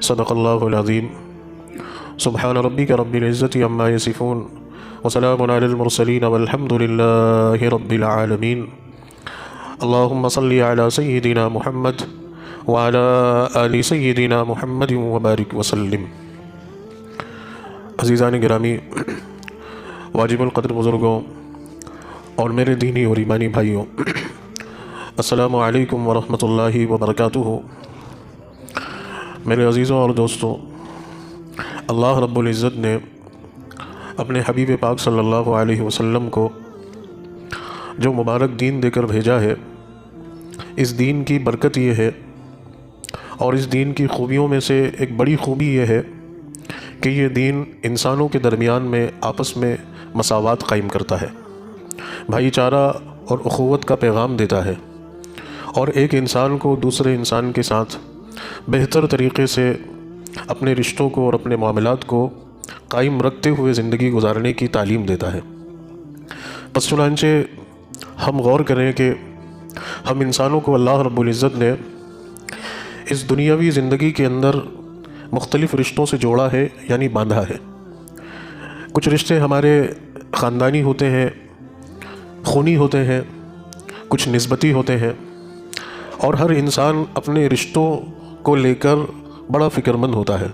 صدق اللہ العظیم سبحان ربک رب العزة عما یصفون وسلام علی المرسلین والحمد للہ رب العالمین اللہم صلی علی سیدنا محمد وعلی آل سیدنا محمد وبارک وسلم۔ عزیزان گرامی، واجب القدر بزرگوں اور میرے دینی اور ایمانی بھائیوں، السلام علیکم ورحمۃ اللہ وبرکاتہ۔ میرے عزیزوں اور دوستوں، اللہ رب العزت نے اپنے حبیب پاک صلی اللہ علیہ وسلم کو جو مبارک دین دے کر بھیجا ہے، اس دین کی برکت یہ ہے اور اس دین کی خوبیوں میں سے ایک بڑی خوبی یہ ہے کہ یہ دین انسانوں کے درمیان میں آپس میں مساوات قائم کرتا ہے، بھائی چارہ اور اخوت کا پیغام دیتا ہے، اور ایک انسان کو دوسرے انسان کے ساتھ بہتر طریقے سے اپنے رشتوں کو اور اپنے معاملات کو قائم رکھتے ہوئے زندگی گزارنے کی تعلیم دیتا ہے۔ پس چنانچہ ہم غور کریں کہ ہم انسانوں کو اللہ رب العزت نے اس دنیاوی زندگی کے اندر مختلف رشتوں سے جوڑا ہے، یعنی باندھا ہے۔ کچھ رشتے ہمارے خاندانی ہوتے ہیں، خونی ہوتے ہیں، کچھ نسبتی ہوتے ہیں، اور ہر انسان اپنے رشتوں کو لے کر بڑا فکر مند ہوتا ہے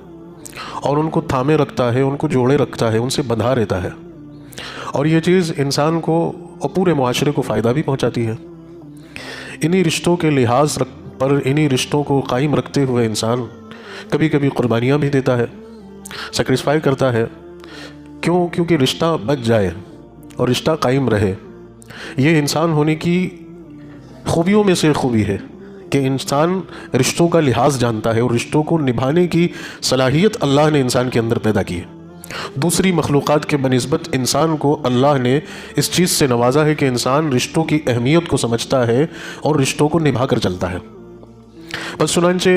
اور ان کو تھامے رکھتا ہے، ان کو جوڑے رکھتا ہے، ان سے بندھا رہتا ہے، اور یہ چیز انسان کو اور پورے معاشرے کو فائدہ بھی پہنچاتی ہے۔ انہی رشتوں کے لحاظ پر انہی رشتوں کو قائم رکھتے ہوئے انسان کبھی کبھی قربانیاں بھی دیتا ہے، سیکریفائی کرتا ہے، کیونکہ رشتہ بچ جائے اور رشتہ قائم رہے۔ یہ انسان ہونے کی خوبیوں میں سے خوبی ہے کہ انسان رشتوں کا لحاظ جانتا ہے اور رشتوں کو نبھانے کی صلاحیت اللہ نے انسان کے اندر پیدا کی ہے۔ دوسری مخلوقات کے بنسبت انسان کو اللہ نے اس چیز سے نوازا ہے کہ انسان رشتوں کی اہمیت کو سمجھتا ہے اور رشتوں کو نبھا کر چلتا ہے۔ بس چنانچہ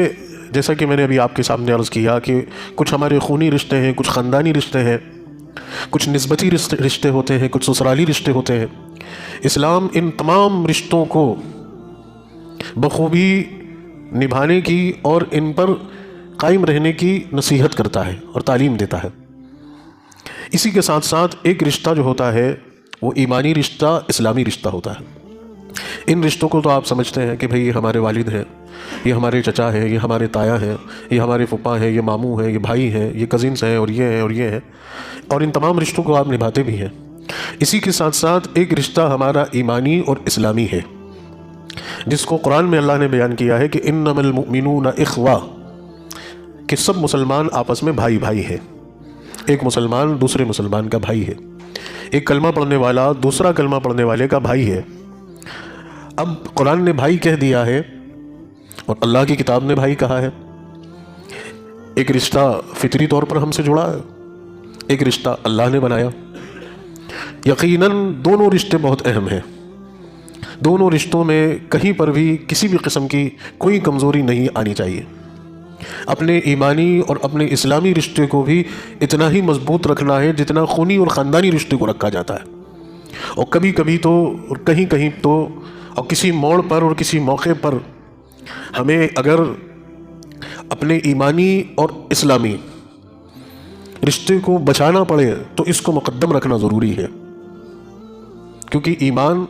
جیسا کہ میں نے ابھی آپ کے سامنے عرض کیا کہ کچھ ہمارے خونی رشتے ہیں، کچھ خاندانی رشتے ہیں، کچھ نسبتی رشتے ہوتے ہیں، کچھ سسرالی رشتے ہوتے ہیں۔ اسلام ان تمام رشتوں کو بخوبی نبھانے کی اور ان پر قائم رہنے کی نصیحت کرتا ہے اور تعلیم دیتا ہے۔ اسی کے ساتھ ساتھ ایک رشتہ جو ہوتا ہے وہ ایمانی رشتہ، اسلامی رشتہ ہوتا ہے۔ ان رشتوں کو تو آپ سمجھتے ہیں کہ بھئی یہ ہمارے والد ہیں، یہ ہمارے چچا ہیں، یہ ہمارے تایا ہیں، یہ ہمارے پھپھا ہیں، یہ ماموں ہیں، یہ بھائی ہیں، یہ کزنس ہیں، اور یہ ہیں اور یہ ہیں، اور ان تمام رشتوں کو آپ نبھاتے بھی ہیں۔ اسی کے ساتھ ساتھ ایک رشتہ ہمارا ایمانی اور اسلامی ہے، جس کو قرآن میں اللہ نے بیان کیا ہے کہ انما المؤمنون اخوہ، کہ سب مسلمان آپس میں بھائی بھائی ہیں۔ ایک مسلمان دوسرے مسلمان کا بھائی ہے، ایک کلمہ پڑھنے والا دوسرا کلمہ پڑھنے والے کا بھائی ہے۔ اب قرآن نے بھائی کہہ دیا ہے اور اللہ کی کتاب نے بھائی کہا ہے۔ ایک رشتہ فطری طور پر ہم سے جڑا ہے، ایک رشتہ اللہ نے بنایا۔ یقیناً دونوں رشتے بہت اہم ہیں، دونوں رشتوں میں کہیں پر بھی کسی بھی قسم کی کوئی کمزوری نہیں آنی چاہیے۔ اپنے ایمانی اور اپنے اسلامی رشتے کو بھی اتنا ہی مضبوط رکھنا ہے جتنا خونی اور خاندانی رشتے کو رکھا جاتا ہے۔ اور کبھی کبھی تو اور کہیں کہیں تو اور کسی موڑ پر اور کسی موقع پر ہمیں اگر اپنے ایمانی اور اسلامی رشتے کو بچانا پڑے تو اس کو مقدم رکھنا ضروری ہے، کیونکہ ایمان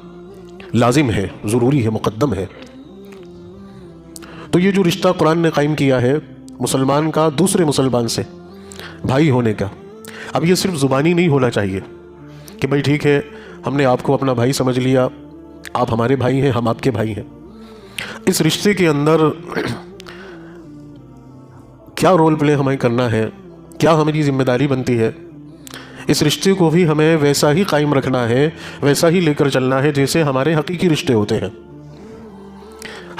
لازم ہے، ضروری ہے، مقدم ہے۔ تو یہ جو رشتہ قرآن نے قائم کیا ہے مسلمان کا دوسرے مسلمان سے بھائی ہونے کا، اب یہ صرف زبانی نہیں ہونا چاہیے کہ بھائی ٹھیک ہے ہم نے آپ کو اپنا بھائی سمجھ لیا، آپ ہمارے بھائی ہیں، ہم آپ کے بھائی ہیں۔ اس رشتے کے اندر کیا رول پلے ہمیں کرنا ہے، کیا ہماری ذمہ داری بنتی ہے، اس رشتے کو بھی ہمیں ویسا ہی قائم رکھنا ہے، ویسا ہی لے کر چلنا ہے جیسے ہمارے حقیقی رشتے ہوتے ہیں۔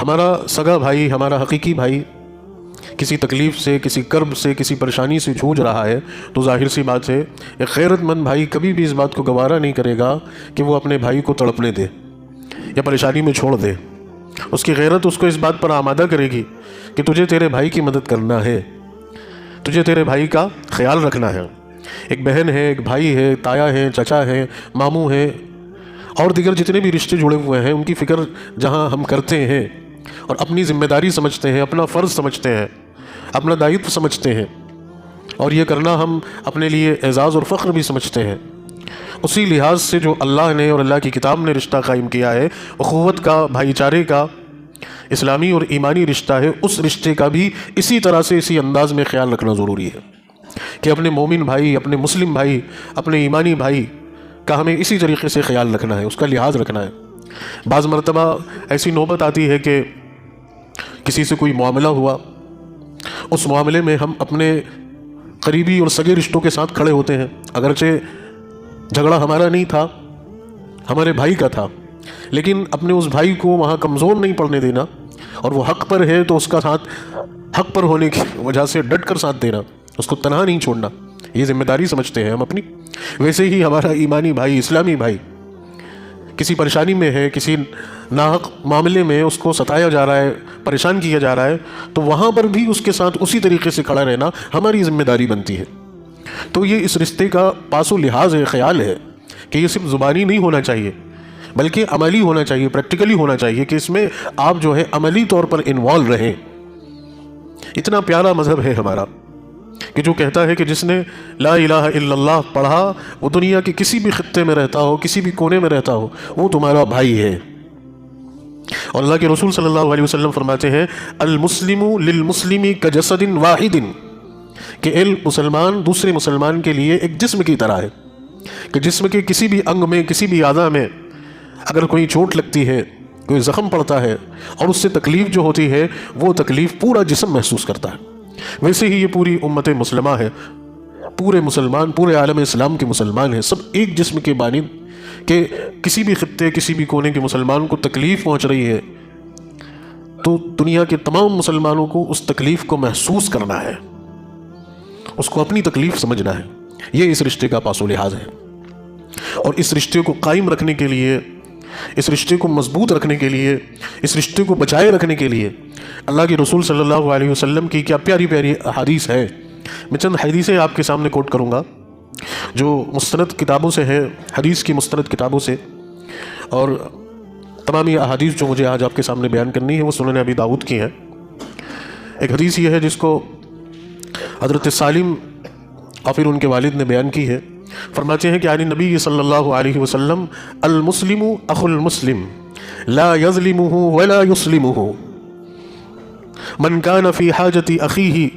ہمارا سگا بھائی، ہمارا حقیقی بھائی کسی تکلیف سے، کسی کرب سے، کسی پریشانی سے جھوج رہا ہے تو ظاہر سی بات ہے ایک غیرت مند بھائی کبھی بھی اس بات کو گوارا نہیں کرے گا کہ وہ اپنے بھائی کو تڑپنے دے یا پریشانی میں چھوڑ دے۔ اس کی غیرت اس کو اس بات پر آمادہ کرے گی کہ تجھے تیرے بھائی کی مدد کرنا ہے، تجھے تیرے بھائی کا خیال رکھنا ہے۔ ایک بہن ہے، ایک بھائی ہے، تایا ہے، چچا ہے، ماموں ہے، اور دیگر جتنے بھی رشتے جڑے ہوئے ہیں ان کی فکر جہاں ہم کرتے ہیں اور اپنی ذمہ داری سمجھتے ہیں، اپنا فرض سمجھتے ہیں، اپنا دائتو سمجھتے ہیں، اور یہ کرنا ہم اپنے لیے اعزاز اور فخر بھی سمجھتے ہیں۔ اسی لحاظ سے جو اللہ نے اور اللہ کی کتاب نے رشتہ قائم کیا ہے، اخوت کا، بھائی چارے کا، اسلامی اور ایمانی رشتہ ہے، اس رشتے کا بھی اسی طرح سے، اسی انداز میں خیال رکھنا ضروری ہے کہ اپنے مومن بھائی، اپنے مسلم بھائی، اپنے ایمانی بھائی کا ہمیں اسی طریقے سے خیال رکھنا ہے، اس کا لحاظ رکھنا ہے۔ بعض مرتبہ ایسی نوبت آتی ہے کہ کسی سے کوئی معاملہ ہوا، اس معاملے میں ہم اپنے قریبی اور سگے رشتوں کے ساتھ کھڑے ہوتے ہیں، اگرچہ جھگڑا ہمارا نہیں تھا، ہمارے بھائی کا تھا، لیکن اپنے اس بھائی کو وہاں کمزور نہیں پڑنے دینا، اور وہ حق پر ہے تو اس کا ساتھ حق پر ہونے کی وجہ سے ڈٹ کر ساتھ دینا، اس کو تنہا نہیں چھوڑنا، یہ ذمہ داری سمجھتے ہیں ہم اپنی۔ ویسے ہی ہمارا ایمانی بھائی، اسلامی بھائی کسی پریشانی میں ہے، کسی ناحق معاملے میں اس کو ستایا جا رہا ہے، پریشان کیا جا رہا ہے، تو وہاں پر بھی اس کے ساتھ اسی طریقے سے کھڑا رہنا ہماری ذمہ داری بنتی ہے۔ تو یہ اس رشتے کا پاس و لحاظ ہے، خیال ہے کہ یہ صرف زبانی نہیں ہونا چاہیے بلکہ عملی ہونا چاہیے، پریکٹیکلی ہونا چاہیے، کہ اس میں آپ جو ہے عملی طور پر انوالو رہیں۔ اتنا پیارا مذہب ہے ہمارا کہ جو کہتا ہے کہ جس نے لا الہ الا اللہ پڑھا، وہ دنیا کے کسی بھی خطے میں رہتا ہو، کسی بھی کونے میں رہتا ہو، وہ تمہارا بھائی ہے۔ اور اللہ کے رسول صلی اللہ علیہ وسلم فرماتے ہیں المسلم للمسلم کجسد واحد، کہ ایک مسلمان دوسرے مسلمان کے لیے ایک جسم کی طرح ہے، کہ جسم کے کسی بھی انگ میں، کسی بھی اعضاء میں اگر کوئی چوٹ لگتی ہے، کوئی زخم پڑتا ہے، اور اس سے تکلیف جو ہوتی ہے، وہ تکلیف پورا جسم محسوس کرتا ہے۔ ویسے ہی یہ پوری امت مسلمہ ہے، پورے مسلمان، پورے عالم اسلام کے مسلمان ہیں، سب ایک جسم کے مانند، کہ کسی بھی خطے، کسی بھی کونے کے مسلمان کو تکلیف پہنچ رہی ہے تو دنیا کے تمام مسلمانوں کو اس تکلیف کو محسوس کرنا ہے، اس کو اپنی تکلیف سمجھنا ہے۔ یہ اس رشتے کا پاس و لحاظ ہے، اور اس رشتے کو قائم رکھنے کے لیے، اس رشتے کو مضبوط رکھنے کے لیے، اس رشتے کو بچائے رکھنے کے لیے اللہ کے رسول صلی اللہ علیہ وسلم کی کیا پیاری پیاری احادیث ہے۔ میں چند حدیثیں آپ کے سامنے کوٹ کروں گا جو مستند کتابوں سے ہے، حدیث کی مستند کتابوں سے، اور تمامی احادیث جو مجھے آج آپ کے سامنے بیان کرنی ہے وہ سنن ابی داؤد کی ہیں۔ ایک حدیث یہ ہے جس کو حضرت سالم اور پھر ان کے والد نے بیان کی ہے۔ فرماتے ہیں کہ عن نبی صلی اللہ علیہ وسلم المسلم اخو المسلم لا یظلمہ ولا یسلمہ من کان فی حاجت اخیہ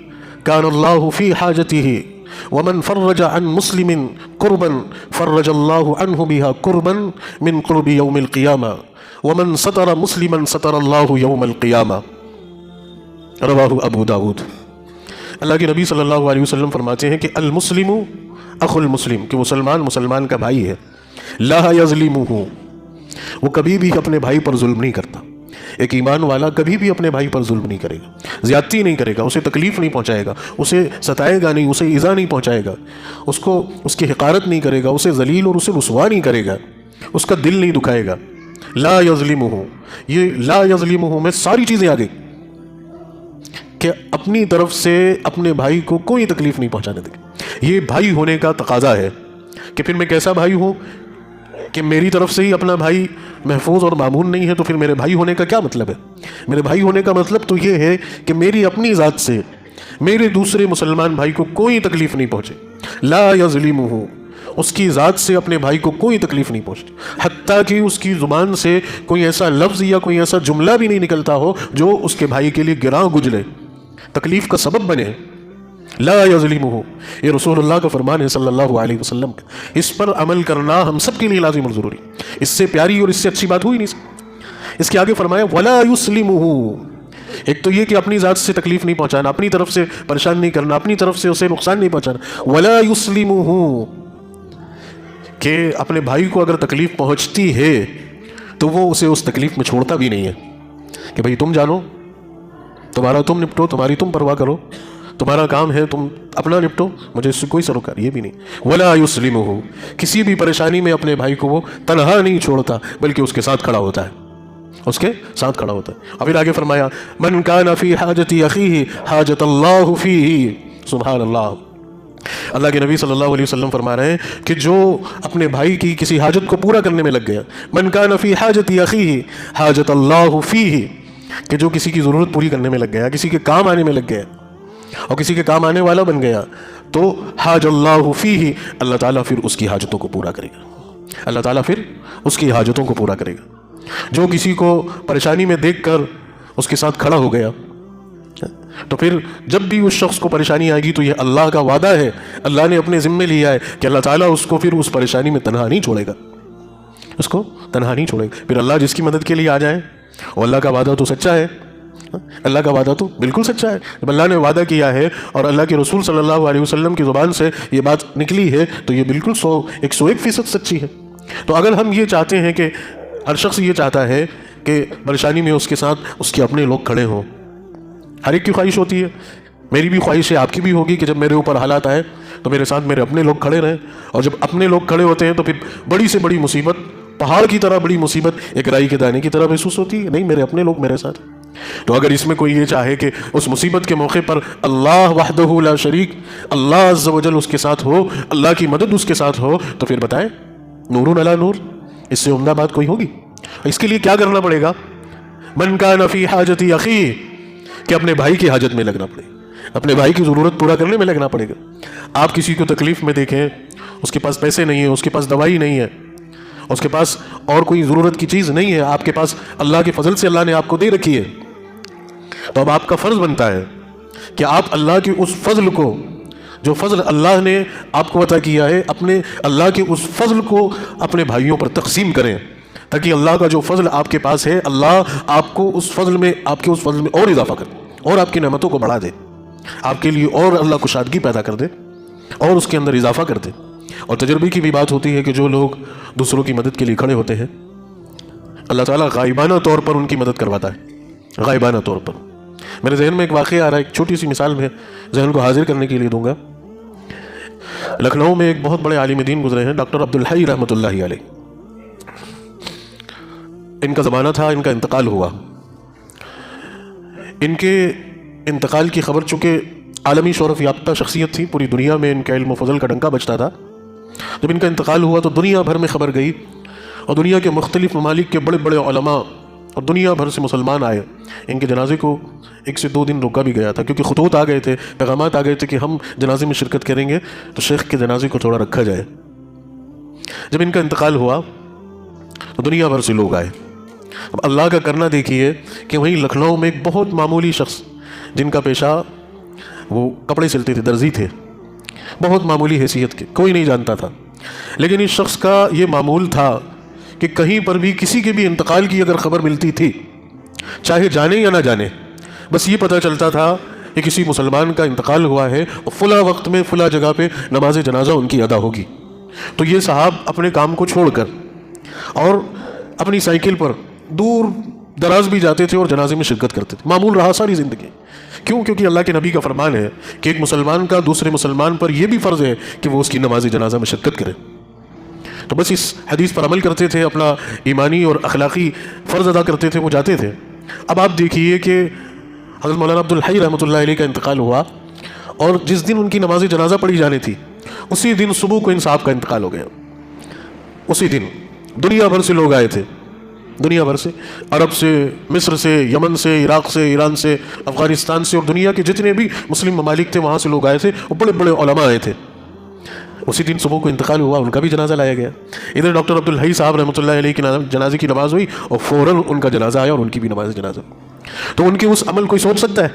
کان اللہ فی حاجتہ ومن فرج عن مسلم کربا فرج اللہ عنہ بها کربا من قرب یوم القیامہ ومن ستر مسلما ستر اللہ یوم القیامہ، رواہ ابو داود۔ اللہ کے نبی صلی اللہ علیہ وسلم فرماتے ہیں کہ المسلم اخو المسلم، کہ مسلمان مسلمان کا بھائی ہے، لا یظلمہ، وہ کبھی بھی اپنے بھائی پر ظلم نہیں کرتا۔ ایک ایمان والا کبھی بھی اپنے بھائی پر ظلم نہیں کرے گا، زیادتی نہیں کرے گا، اسے تکلیف نہیں پہنچائے گا، اسے ستائے گا نہیں، اسے ایذا نہیں پہنچائے گا، اس کو اس کی حقارت نہیں کرے گا، اسے ذلیل اور اسے رسوا نہیں کرے گا، اس کا دل نہیں دکھائے گا۔ لا یظلمہ، یہ لا یظلمہ میں ساری چیزیں آ گئی کہ اپنی طرف سے اپنے بھائی کو کوئی تکلیف نہیں پہنچانے دے گی۔ یہ بھائی ہونے کا تقاضا ہے کہ پھر میں کیسا بھائی ہوں کہ میری طرف سے ہی اپنا بھائی محفوظ اور مامون نہیں ہے، تو پھر میرے بھائی ہونے کا کیا مطلب ہے؟ میرے بھائی ہونے کا مطلب تو یہ ہے کہ میری اپنی ذات سے میرے دوسرے مسلمان بھائی کو کوئی تکلیف نہیں پہنچے۔ لا یظلمہ، اس کی ذات سے اپنے بھائی کو کوئی تکلیف نہیں پہنچتی، حتیٰ کہ اس کی زبان سے کوئی ایسا لفظ یا کوئی ایسا جملہ بھی نہیں نکلتا ہو جو اس کے بھائی کے لیے گراں گزرے، تکلیف کا سبب بنے۔ لا یظلمہ، یہ رسول اللہ کا فرمان ہے صلی اللہ علیہ وسلم کا، اس پر عمل کرنا ہم سب کے لیے لازم اور ضروری، اس سے پیاری اور اس سے اچھی بات ہوئی نہیں سکتی۔ اس کے آگے فرمایا ولا یسلمہ، ایک تو یہ کہ اپنی ذات سے تکلیف نہیں پہنچانا، اپنی طرف سے پریشان نہیں کرنا، اپنی طرف سے اسے نقصان نہیں پہنچانا۔ ولا یسلمہ، کہ اپنے بھائی کو اگر تکلیف پہنچتی ہے تو وہ اسے اس تکلیف میں چھوڑتا بھی نہیں ہے، کہ بھئی تم جانو، تمہارا تم نپٹو، تمہاری تم پرواہ کرو، تمہارا کام ہے، تم اپنا نپٹو، مجھے اس سے کوئی سروکار، یہ بھی نہیں۔ ولا یسلمہ، کسی بھی پریشانی میں اپنے بھائی کو وہ تنہا نہیں چھوڑتا بلکہ اس کے ساتھ کھڑا ہوتا ہے، اس کے ساتھ کھڑا ہوتا ہے۔ اور پھر آگے فرمایا من کان فی حاجت اخیہ حاجت اللہ فیہ، سبحان اللہ۔ اللہ کے نبی صلی اللہ علیہ وسلم فرما رہے ہیں کہ جو اپنے بھائی کی کسی حاجت کو پورا کرنے میں لگ گیا، من کان فی حاجت اخیہ حاجت اللہ فیہ، کہ جو کسی کی ضرورت پوری کرنے میں لگ گیا، کسی کے کام آنے میں لگ گیا، اور کسی کے کام آنے والا بن گیا تو حاج اللہ فیہ، اللہ تعالیٰ پھر اس کی حاجتوں کو پورا کرے گا، اللہ تعالیٰ پھر اس کی حاجتوں کو پورا کرے گا۔ جو کسی کو پریشانی میں دیکھ کر اس کے ساتھ کھڑا ہو گیا تو پھر جب بھی اس شخص کو پریشانی آئے گی تو یہ اللہ کا وعدہ ہے، اللہ نے اپنے ذمے لیا ہے کہ اللہ تعالیٰ اس کو پھر اس پریشانی میں تنہا نہیں چھوڑے گا، اس کو تنہا نہیں چھوڑے گا۔ پھر اللہ جس کی مدد کے لیے آ جائے، اور اللہ کا وعدہ تو سچا ہے، اللہ کا وعدہ تو بالکل سچا ہے۔ جب اللہ نے وعدہ کیا ہے اور اللہ کے رسول صلی اللہ علیہ وسلم کی زبان سے یہ بات نکلی ہے تو یہ بالکل 101% سچی ہے۔ تو اگر ہم یہ چاہتے ہیں کہ ہر شخص یہ چاہتا ہے کہ پریشانی میں اس کے ساتھ اس کے اپنے لوگ کھڑے ہوں، ہر ایک کی خواہش ہوتی ہے، میری بھی خواہش ہے، آپ کی بھی ہوگی کہ جب میرے اوپر حالات آئے تو میرے ساتھ میرے اپنے لوگ کھڑے رہیں، اور جب اپنے لوگ کھڑے ہوتے ہیں تو پھر بڑی سے بڑی مصیبت، پہاڑ کی طرح بڑی مصیبت ایک رائی کے دانے کی طرح محسوس ہوتی ہے، نہیں میرے اپنے لوگ میرے ساتھ۔ تو اگر اس میں کوئی یہ چاہے کہ اس مصیبت کے موقع پر اللہ وحدہ لا شریک، اللہ عز و جل اس کے ساتھ ہو، اللہ کی مدد اس کے ساتھ ہو، تو پھر بتائیں نور علی نور، اس سے عمدہ بات کوئی ہوگی؟ اس کے لیے کیا کرنا پڑے گا؟ من کان فی حاجت اخیہ، کہ اپنے بھائی کی حاجت میں لگنا پڑے گا، اپنے بھائی کی ضرورت پورا کرنے میں لگنا پڑے گا۔ آپ کسی کو تکلیف میں دیکھیں، اس کے پاس پیسے نہیں ہیں، اس کے پاس دوائی نہیں ہے، اس کے پاس اور کوئی ضرورت کی چیز نہیں ہے، آپ کے پاس اللہ کے فضل سے اللہ نے آپ کو دے رکھی ہے، تو اب آپ کا فرض بنتا ہے کہ آپ اللہ کے اس فضل کو، جو فضل اللہ نے آپ کو عطا کیا ہے، اپنے اللہ کے اس فضل کو اپنے بھائیوں پر تقسیم کریں، تاکہ اللہ کا جو فضل آپ کے پاس ہے اللہ آپ کو اس فضل میں، آپ کے اس فضل میں اور اضافہ کرے، اور آپ کی نعمتوں کو بڑھا دے، آپ کے لیے اور اللہ کشادگی پیدا کر دے اور اس کے اندر اضافہ کر دے۔ اور تجربے کی بھی بات ہوتی ہے کہ جو لوگ دوسروں کی مدد کے لیے کھڑے ہوتے ہیں، اللہ تعالیٰ غائبانہ طور پر ان کی مدد کرواتا ہے، غائبانہ طور پر۔ میرے ذہن میں ایک واقعہ آ رہا ہے، ایک چھوٹی سی مثال میں ذہن کو حاضر کرنے کے لیے دوں گا۔ لکھنؤ میں ایک بہت بڑے عالم دین گزرے ہیں، ڈاکٹر عبدالحی رحمۃ اللہ علیہ۔ ان کا زمانہ تھا، ان کا انتقال ہوا۔ ان کے انتقال کی خبر چونکہ عالمی شہرت یافتہ شخصیت تھی، پوری دنیا میں ان کے علم و فضل کا ڈنکا بجتا تھا، جب ان کا انتقال ہوا تو دنیا بھر میں خبر گئی، اور دنیا کے مختلف ممالک کے بڑے بڑے علماء اور دنیا بھر سے مسلمان آئے۔ ان کے جنازے کو 1 سے 2 دن روکا بھی گیا تھا، کیونکہ خطوط آ گئے تھے، پیغامات آ گئے تھے کہ ہم جنازے میں شرکت کریں گے تو شیخ کے جنازے کو تھوڑا رکھا جائے۔ جب ان کا انتقال ہوا تو دنیا بھر سے لوگ آئے۔ اب اللہ کا کرنا دیکھیے کہ وہیں لکھنؤ میں ایک بہت معمولی شخص، جن کا پیشہ وہ کپڑے سلتے تھے، درزی تھے، بہت معمولی حیثیت کے، کوئی نہیں جانتا تھا، لیکن اس شخص کا یہ معمول تھا کہ کہیں پر بھی کسی کے بھی انتقال کی اگر خبر ملتی تھی، چاہے جانے یا نہ جانے، بس یہ پتہ چلتا تھا کہ کسی مسلمان کا انتقال ہوا ہے اور فلاں وقت میں فلاں جگہ پہ نماز جنازہ ان کی ادا ہوگی۔ تو یہ صاحب اپنے کام کو چھوڑ کر اور اپنی سائیکل پر دور دراز بھی جاتے تھے اور جنازے میں شرکت کرتے تھے، معمول رہا ساری زندگی۔ کیوں؟ کیونکہ اللہ کے نبی کا فرمان ہے کہ ایک مسلمان کا دوسرے مسلمان پر یہ بھی فرض ہے کہ وہ اس کی نماز جنازہ میں شرکت کرے۔ تو بس اس حدیث پر عمل کرتے تھے، اپنا ایمانی اور اخلاقی فرض ادا کرتے تھے، وہ جاتے تھے۔ اب آپ دیکھیے کہ حضرت مولانا عبدالحی رحمۃ اللہ علیہ کا انتقال ہوا، اور جس دن ان کی نماز جنازہ پڑھی جانی تھی اسی دن صبح کو ان صاحب کا انتقال ہو گیا۔ اسی دن دنیا بھر سے لوگ آئے تھے، دنیا بھر سے، عرب سے، مصر سے، یمن سے، عراق سے، ایران سے، افغانستان سے، اور دنیا کے جتنے بھی مسلم ممالک تھے وہاں سے لوگ آئے تھے، اور بڑے بڑے علماء آئے تھے۔ اسی دن صبح کو انتقال ہوا، ان کا بھی جنازہ لایا گیا۔ ادھر ڈاکٹر عبدالحی صاحب رحمۃ اللہ علیہ کی جنازے کی نماز ہوئی، اور فوراً ان کا جنازہ آیا اور ان کی بھی نماز جنازہ۔ تو ان کے اس عمل کوئی سوچ سکتا ہے؟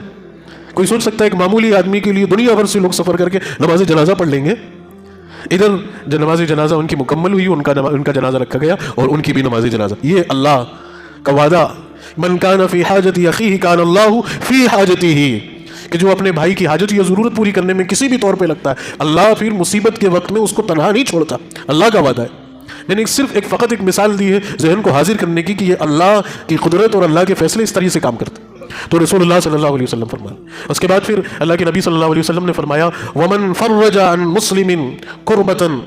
کوئی سوچ سکتا ہے ایک معمولی آدمی کے لیے دنیا بھر سے لوگ سفر کر کے نماز جنازہ پڑھ لیں گے؟ ادھر نماز جنازہ ان کی مکمل ہوئی، ان کا جنازہ رکھا گیا اور ان کی بھی نماز جنازہ۔ یہ اللہ کا وعدہ، من کان فی حاجت اخیہ کان اللہ فی حاجتہ، کہ جو اپنے بھائی کی حاجت یا ضرورت پوری کرنے میں کسی بھی طور پہ لگتا ہے، اللہ پھر مصیبت کے وقت میں اس کو تنہا نہیں چھوڑتا۔ اللہ کا وعدہ ہے۔ میں نے صرف فقط ایک مثال دی ہے ذہن کو حاضر کرنے کی کہ یہ اللہ کی قدرت اور اللہ کے فیصلے اس طرح سے کام کرتے ہیں۔ تو رسول اللہ صلی اللہ علیہ وسلم فرمایا، اس کے بعد پھر اللہ کے نبی صلی اللہ علیہ وسلم نے فرمایا، وَمَنْ فَرَّجَ عَنْ مُسْلِمٍ كُرْبَةً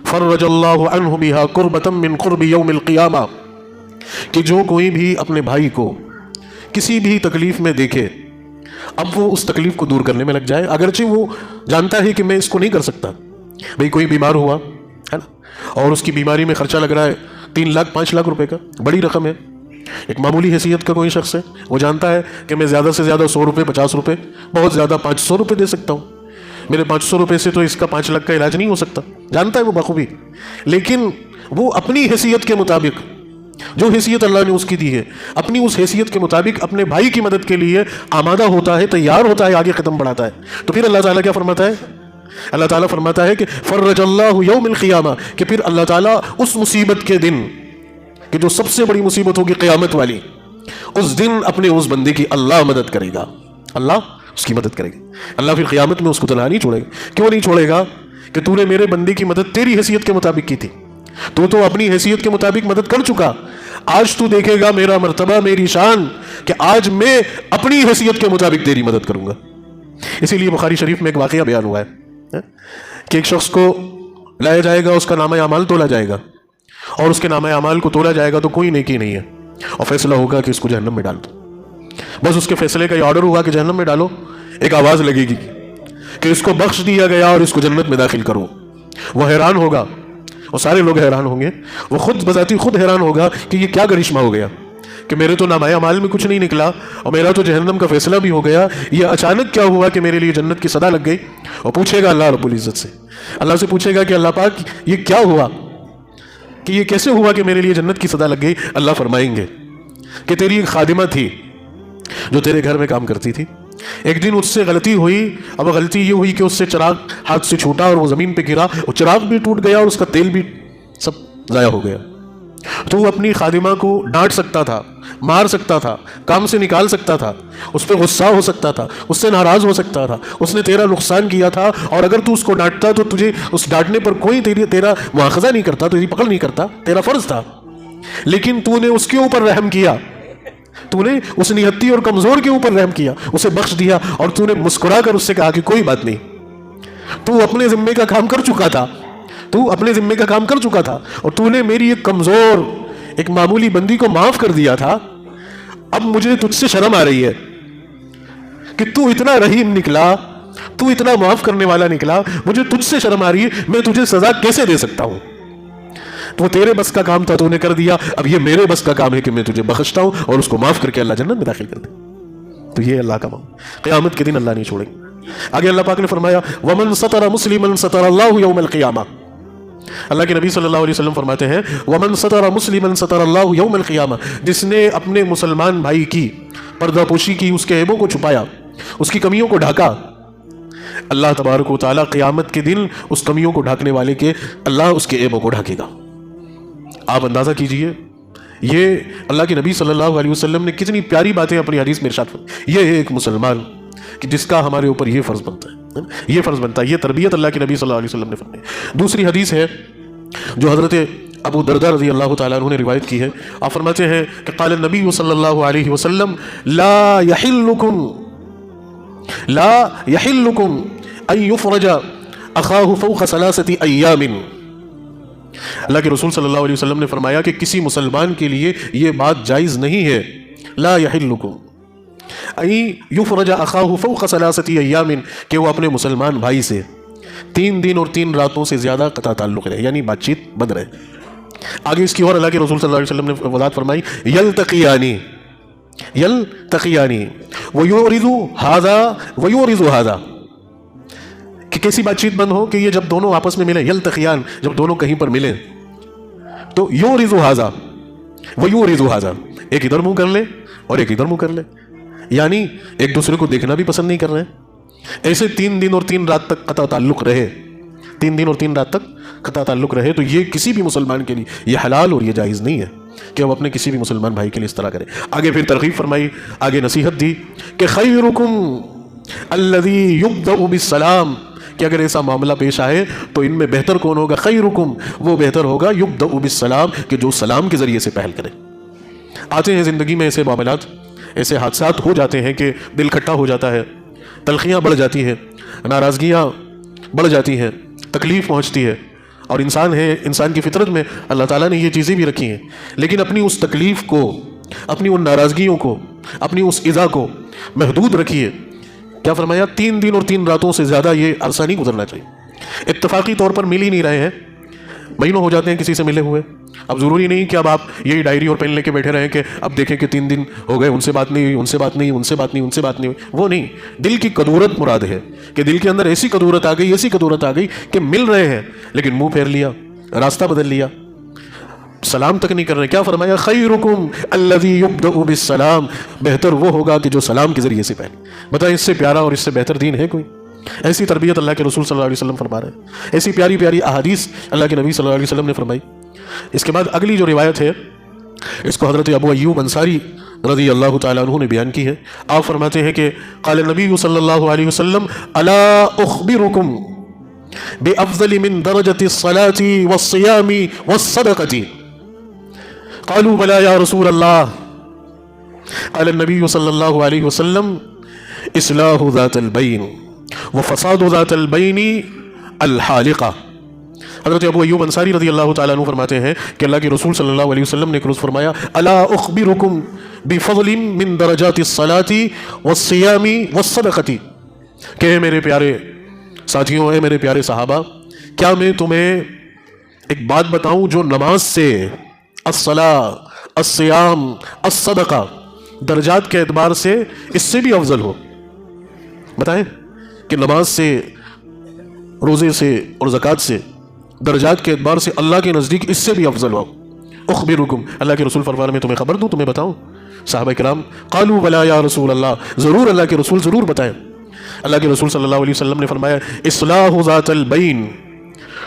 فَرَّجَ اللَّهُ عَنْهُ بِهَا كُرْبَةً مِّنْ قُرْبِ يَوْمِ الْقِيَامَةِ، کہ جو کوئی بھی اپنے بھائی کو کسی بھی تکلیف میں دیکھے، اب وہ اس تکلیف کو دور کرنے میں لگ جائے، اگرچہ وہ جانتا ہے کہ میں اس کو نہیں کر سکتا۔ بھئی کوئی بیمار ہوا ہے نا، اور اس کی بیماری میں خرچہ لگ رہا ہے 3 لاکھ 5 لاکھ روپے کا، بڑی رقم ہے، ایک معمولی حیثیت کا کوئی شخص ہے، وہ جانتا ہے کہ میں زیادہ سے زیادہ 100 روپے، 50 روپے، بہت زیادہ 500 روپے دے سکتا ہوں، میرے 500 روپے سے تو اس کا 5 لاکھ کا علاج نہیں ہو سکتا، جانتا ہے وہ بخوبی. لیکن وہ اپنی حیثیت کے مطابق، جو حیثیت اللہ نے اس کی دی ہے، اپنی اس حیثیت کے مطابق اپنے بھائی کی مدد کے لیے آمادہ ہوتا ہے، تیار ہوتا ہے، آگے قدم بڑھاتا ہے. تو پھر اللہ تعالیٰ کیا فرماتا ہے؟ اللہ تعالیٰ فرماتا ہے کہ فرج اللہ یوم القیامہ، کہ پھر اللہ تعالیٰ اس مصیبت کے دن، کہ جو سب سے بڑی مصیبت ہوگی قیامت والی، اس دن اپنے اس بندے کی اللہ مدد کرے گا، اللہ اس کی مدد کرے گا. اللہ پھر قیامت میں اس کو تنہا نہیں چھوڑے گا. کیوں نہیں چھوڑے گا؟ کہ تو نے میرے بندے کی مدد تیری حیثیت کے مطابق کی تھی، تو اپنی حیثیت کے مطابق مدد کر چکا. آج تو دیکھے گا میرا مرتبہ، میری شان، کہ آج میں اپنی حیثیت کے مطابق تیری مدد کروں گا. اسی لیے بخاری شریف میں ایک واقعہ بیان ہوا ہے کہ ایک شخص کو لایا جائے گا، اس کا نامہ اعمال تولا جائے گا، اور اس کے نامہ اعمال کو تولا جائے گا تو کوئی نیکی نہیں ہے، اور فیصلہ ہوگا کہ اس کو جہنم میں ڈال دو. بس اس کے فیصلے کا یہ آرڈر ہوگا کہ جہنم میں ڈالو. ایک آواز لگے گی کہ اس کو بخش دیا گیا اور اس کو جنت میں داخل کرو. وہ حیران ہوگا، اور سارے لوگ حیران ہوں گے، وہ خود بذاتی خود حیران ہوگا کہ یہ کیا کرشمہ ہو گیا کہ میرے تو نامہ اعمال میں کچھ نہیں نکلا اور میرا تو جہنم کا فیصلہ بھی ہو گیا، یہ اچانک کیا ہوا کہ میرے لیے جنت کی صدا لگ گئی. اور پوچھے گا اللہ رب العزت سے، اللہ سے پوچھے گا کہ اللہ پاک یہ کیا ہوا، کہ یہ کیسے ہوا کہ میرے لیے جنت کی صدا لگ گئی؟ اللہ فرمائیں گے کہ تیری ایک خادمہ تھی جو تیرے گھر میں کام کرتی تھی، ایک دن اس سے غلطی ہوئی. اب غلطی یہ ہوئی کہ اس سے چراغ ہاتھ سے چھوٹا اور وہ زمین پہ گرا، اور چراغ بھی ٹوٹ گیا اور اس کا تیل بھی سب ضائع ہو گیا. تو وہ اپنی خادمہ کو ڈانٹ سکتا تھا، مار سکتا تھا، کام سے نکال سکتا تھا، اس پہ غصہ ہو سکتا تھا، اس سے ناراض ہو سکتا تھا، اس نے تیرا نقصان کیا تھا، اور اگر تو اس کو ڈانٹتا تو تجھے اس ڈانٹنے پر کوئی تیرا مواخذہ نہیں کرتا، تیری پکڑ نہیں کرتا، تیرا فرض تھا. لیکن تو نے اس کے اوپر رحم کیا، تو نے اس نہتی اور کمزور کے اوپر رحم کیا، اسے بخش دیا، اور تو نے مسکرا کر اس سے کہا کہ کوئی بات نہیں، تو اپنے ذمے کا کام کر چکا تھا، تو اپنے ذمے کا کام کر چکا تھا، اور تو نے میری ایک کمزور، ایک معمولی بندی کو معاف کر دیا تھا. اب مجھے تجھ سے شرم آ رہی ہے کہ تو اتنا رحیم نکلا، تو اتنا معاف کرنے والا نکلا، مجھے تجھ سے شرم آ رہی ہے، میں تجھے سزا کیسے دے سکتا ہوں؟ تو تیرے بس کا کام تھا، تو نے کر دیا، اب یہ میرے بس کا کام ہے کہ میں تجھے بخشتا ہوں اور اس کو معاف کر کے اللہ جنت میں داخل کر دے. تو یہ اللہ کا معاملہ، قیامت کے دن اللہ نہیں چھوڑے گا. آگے اللہ پاک نے فرمایا وَمَن سَتَرَ مُسْلِمًا سَتَرَ اللَّهُ يَوْمَ الْقِيَامَةِ. اللہ کے نبی صلی اللہ علیہ وسلم فرماتے ہیں وَمَن سَتَرَ مُسْلِمًا سَتَرَ اللَّهُ يَوْمَ الْقِيَامَةِ، جس نے اپنے مسلمان بھائی کی پردہ پوشی کی، اس کے عیبوں کو چھپایا، اس کی کمیوں کو ڈھاکا، اللہ تبارک و تعالیٰ قیامت کے دن اس کمیوں کو ڈھاکنے والے کے اللہ اس کے عیبوں کو ڈھاکے گا. آپ اندازہ کیجئے یہ اللہ کے نبی صلی اللہ علیہ وسلم نے کتنی پیاری باتیں اپنی حدیث میں ارشاد فرمائی. یہ ہے ایک مسلمان کہ جس کا ہمارے اوپر یہ فرض بنتا ہے، یہ فرض بنتا ہے، یہ تربیت اللہ کے نبی صلی اللہ علیہ وسلم نے فرمائی. دوسری حدیث ہے جو حضرت ابو درداء رضی اللہ تعالیٰ عنہ نے روایت کی ہے. آپ فرماتے ہیں کہ قال النبی صلی اللہ علیہ وسلم لا يحلكم ان يفرج اخاه فوق 3 ایام. اللہ کے رسول صلی اللہ علیہ وسلم نے فرمایا کہ کسی مسلمان کے لیے یہ بات جائز نہیں ہے، لا يحلكم ان يفرج اخاه فوق 3 ایام، کہ وہ اپنے مسلمان بھائی سے 3 دن اور 3 راتوں سے زیادہ قطع تعلق رہے، یعنی بات چیت بند رہے. آگے اس کی اور اللہ کے رسول صلی اللہ علیہ وسلم نے وضاحت فرمائی یلتقیانی ویورث هذا، کہ کیسی بات چیت بند ہو کہ یہ جب دونوں آپس میں ملے، یلتقیان جب دونوں کہیں پر ملیں تو یورث هذا، ایک ادھر منہ کر لے اور ایک ادھر منہ کر لے، یعنی ایک دوسرے کو دیکھنا بھی پسند نہیں کر رہے. ایسے 3 دن اور 3 رات تک قطع تعلق رہے، 3 دن اور 3 رات تک قطع تعلق رہے، تو یہ کسی بھی مسلمان کے لیے یہ حلال اور یہ جائز نہیں ہے کہ وہ اپنے کسی بھی مسلمان بھائی کے لیے اس طرح کرے. آگے پھر ترغیب فرمائی، آگے نصیحت دی کہ خیرکم الذی یبدأ بالسلام، کہ اگر ایسا معاملہ پیش آئے تو ان میں بہتر کون ہوگا؟ خیرکم، وہ بہتر ہوگا یبدأ بالسلام، کہ جو سلام کے ذریعے سے پہل کرے. آتے ہیں زندگی میں ایسے معاملات، ایسے حادثات ہو جاتے ہیں کہ دل کھٹا ہو جاتا ہے، تلخیاں بڑھ جاتی ہیں، ناراضگیاں بڑھ جاتی ہیں، تکلیف پہنچتی ہے، اور انسان ہے، انسان کی فطرت میں اللہ تعالیٰ نے یہ چیزیں بھی رکھی ہیں. لیکن اپنی اس تکلیف کو، اپنی ان ناراضگیوں کو، اپنی اس ایذا کو محدود رکھیے. کیا فرمایا؟ 3 دن اور 3 راتوں سے زیادہ یہ عرصہ نہیں گزرنا چاہیے. اتفاقی طور پر مل ہی نہیں رہے ہیں، مہینوں ہو جاتے ہیں کسی سے ملے ہوئے، اب ضروری نہیں کہ اب آپ یہی ڈائری اور پین لے کے بیٹھے رہیں کہ اب دیکھیں کہ 3 دن ہو گئے ان سے بات نہیں ہوئی، ان سے بات نہیں ہوئی، ان سے بات نہیں ہوئی، ان سے بات نہیں ہوئی، وہ نہیں. دل کی قدورت مراد ہے کہ دل کے اندر ایسی قدورت آ گئی، ایسی قدورت آ گئی کہ مل رہے ہیں لیکن منہ پھیر لیا، راستہ بدل لیا، سلام تک نہیں کر رہے. کیا فرمایا؟ خیرکم الذی یبدأ بالسلام، بہتر وہ ہوگا کہ جو سلام کے ذریعے سے پہلے. بتائیں اس سے پیارا اور اس سے بہتر دین ہے کوئی؟ ایسی تربیت اللہ کے رسول صلی اللہ علیہ وسلم فرما رہے ہیں، ایسی پیاری پیاری احادیث اللہ کے نبی صلی اللہ علیہ وسلم نے فرمائی. اس کے بعد اگلی جو روایت ہے اس کو حضرت ابو ایوب انصاری رضی اللہ تعالیٰ عنہ نے بیان کی ہے. آپ فرماتے ہیں کہ قال النبی صلی اللہ علیہ وسلم الا اخبرکم بافضل من درجة الصلاة والصيام والصدقة قالوا بلى يا رسول الله قال النبي صلى الله عليه وسلم اصلاح ذات البين وفساد ذات البين الحالقة. حضرت ابو ایوب انصاری رضی اللہ تعالیٰ عنہ فرماتے ہیں کہ اللہ کے رسول صلی اللہ علیہ وسلم نے ایک روز فرمایا الا اخبرکم بفضل من درجات الصلاة والصيام والصدقة، کہ میرے پیارے ساتھیوں، اے میرے پیارے صحابہ، کیا میں تمہیں ایک بات بتاؤں جو نماز سے، الصلاة، الصیام، الصدقہ، درجات کے اعتبار سے اس سے بھی افضل ہو؟ بتائیں کہ نماز سے، روزے سے اور زکوٰۃ سے، درجات کے اعتبار سے اللہ کے نزدیک اس سے بھی افضل ہو. اخبرکم، اللہ کے رسول فرمانے میں تمہیں خبر دوں، تمہیں بتاؤں؟ صحابہ کرام قالوا بلا یا رسول اللہ، ضرور اللہ کے رسول، ضرور بتائیں. اللہ کے رسول صلی اللہ علیہ وسلم نے فرمایا اصلاح ذات البین،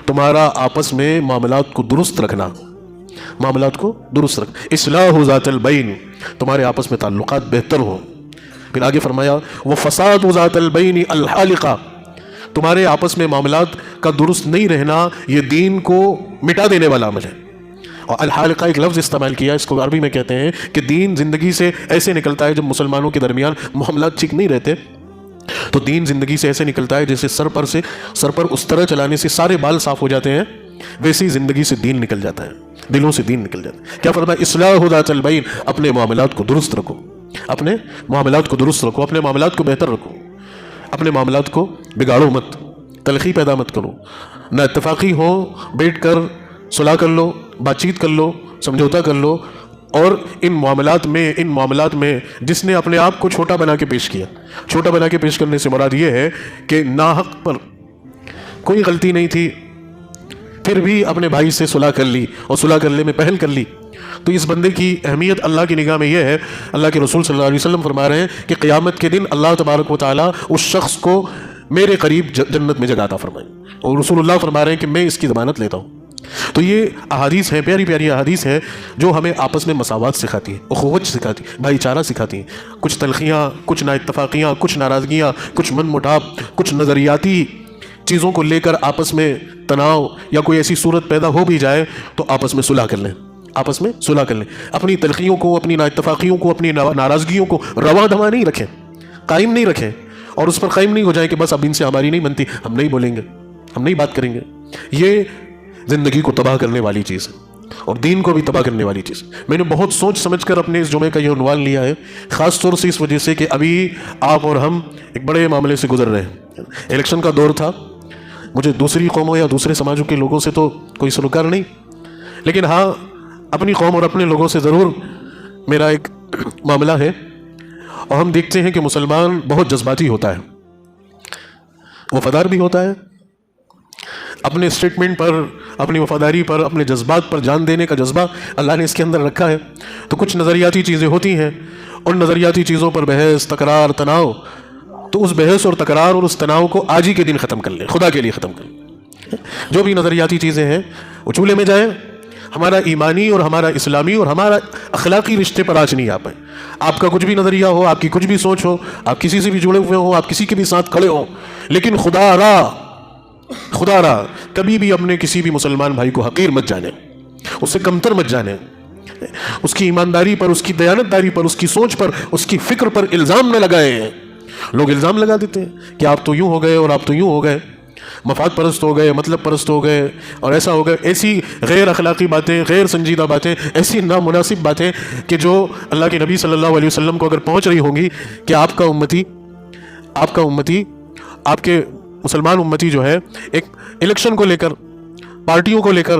تمہارا آپس میں معاملات کو درست رکھنا، معاملات کو درست رکھ. اصلاح ذات البین، تمہارے آپس میں تعلقات بہتر ہوں. پھر آگے فرمایا وفساد ذات البین الحالقہ، تمہارے آپس میں معاملات کا درست نہیں رہنا یہ دین کو مٹا دینے والا عمل ہے. اور الحالقہ ایک لفظ استعمال کیا، اس کو عربی میں کہتے ہیں کہ دین زندگی سے ایسے نکلتا ہے، جب مسلمانوں کے درمیان معاملات ٹھیک نہیں رہتے تو دین زندگی سے ایسے نکلتا ہے جیسے سر پر اس طرح چلانے سے سارے بال صاف ہو جاتے ہیں، ویسے ہی زندگی سے دین نکل جاتا ہے، دلوں سے دین نکل جاتا ہے. کیا فرمایا؟ اصلاح ذات البین، اپنے معاملات کو درست رکھو، اپنے معاملات کو درست رکھو، اپنے معاملات کو بہتر رکھو، اپنے معاملات کو بگاڑو مت، تلخی پیدا مت کرو. نہ اتفاقی ہو، بیٹھ کر صلاح کر لو، بات چیت کر لو، سمجھوتا کر لو. اور ان معاملات میں جس نے اپنے آپ کو چھوٹا بنا کے پیش کیا، چھوٹا بنا کے پیش کرنے سے مراد یہ ہے کہ ناحق پر کوئی غلطی نہیں تھی پھر بھی اپنے بھائی سے صلح کر لی اور صلح کرنے میں پہل کر لی، تو اس بندے کی اہمیت اللہ کی نگاہ میں یہ ہے. اللہ کے رسول صلی اللہ علیہ وسلم فرما رہے ہیں کہ قیامت کے دن اللہ تبارک و تعالیٰ اس شخص کو میرے قریب جنت میں جگہ عطا فرمائے، اور رسول اللہ فرما رہے ہیں کہ میں اس کی ضمانت لیتا ہوں. تو یہ احادیث ہیں، پیاری پیاری احادیث ہیں جو ہمیں آپس میں مساوات سکھاتی ہیں، اخوت سکھاتی ہیں، بھائی چارہ سکھاتی ہیں. کچھ تلخیاں، کچھ نا اتفاقیاں، کچھ ناراضگیاں، کچھ من مٹاو، کچھ نظریاتی چیزوں کو لے کر آپس میں تناؤ یا کوئی ایسی صورت پیدا ہو بھی جائے تو آپس میں صلح کر لیں، آپس میں صلح کر لیں. اپنی تلخیوں کو، اپنی نا اتفاقیوں کو، اپنی ناراضگیوں کو رواں دواں نہیں رکھیں، قائم نہیں رکھیں، اور اس پر قائم نہیں ہو جائے کہ بس اب ان سے ہماری نہیں بنتی، ہم نہیں بولیں گے، ہم نہیں بات کریں گے. یہ زندگی کو تباہ کرنے والی چیز ہے اور دین کو بھی تباہ کرنے والی چیز. میں نے بہت سوچ سمجھ کر اپنے اس جمعے کا یہ عنوان لیا ہے، خاص طور سے اس وجہ سے کہ ابھی آپ اور ہم ایک بڑے معاملے سے گزر رہے ہیں. الیکشن کا دور تھا. مجھے دوسری قوموں یا دوسرے سماجوں کے لوگوں سے تو کوئی سروکار نہیں، لیکن ہاں اپنی قوم اور اپنے لوگوں سے ضرور میرا ایک معاملہ ہے. اور ہم دیکھتے ہیں کہ مسلمان بہت جذباتی ہوتا ہے، وفادار بھی ہوتا ہے. اپنے اسٹیٹمنٹ پر، اپنی وفاداری پر، اپنے جذبات پر جان دینے کا جذبہ اللہ نے اس کے اندر رکھا ہے. تو کچھ نظریاتی چیزیں ہوتی ہیں، ان نظریاتی چیزوں پر بحث، تکرار، تناؤ، تو اس بحث اور تکرار اور اس تناؤ کو آج ہی کے دن ختم کر لیں، خدا کے لیے ختم کر لیں. جو بھی نظریاتی چیزیں ہیں وہ چولہے میں جائیں. ہمارا ایمانی اور ہمارا اسلامی اور ہمارا اخلاقی رشتے پر آج نہیں آ پائے. آپ کا کچھ بھی نظریہ ہو، آپ کی کچھ بھی سوچ ہو، آپ کسی سے بھی جڑے ہوئے ہوں، آپ کسی کے بھی ساتھ کھڑے ہوں، لیکن خدا را کبھی بھی اپنے کسی بھی مسلمان بھائی کو حقیر مت جانے، اس سے کمتر مت جانے. اس کی ایمانداری پر، اس کی دیانتداری پر، اس کی سوچ پر، اس کی فکر پر الزام نہ لگائے ہیں. لوگ الزام لگا دیتے ہیں کہ آپ تو یوں ہو گئے اور آپ تو یوں ہو گئے، مفاد پرست ہو گئے، مطلب پرست ہو گئے اور ایسا ہو گئے. ایسی غیر اخلاقی باتیں، غیر سنجیدہ باتیں، ایسی نامناسب باتیں کہ جو اللہ کے نبی صلی اللہ علیہ وسلم کو اگر پہنچ رہی ہوں گی کہ آپ کا امتی، آپ کے مسلمان امتی جو ہے ایک الیکشن کو لے کر، پارٹیوں کو لے کر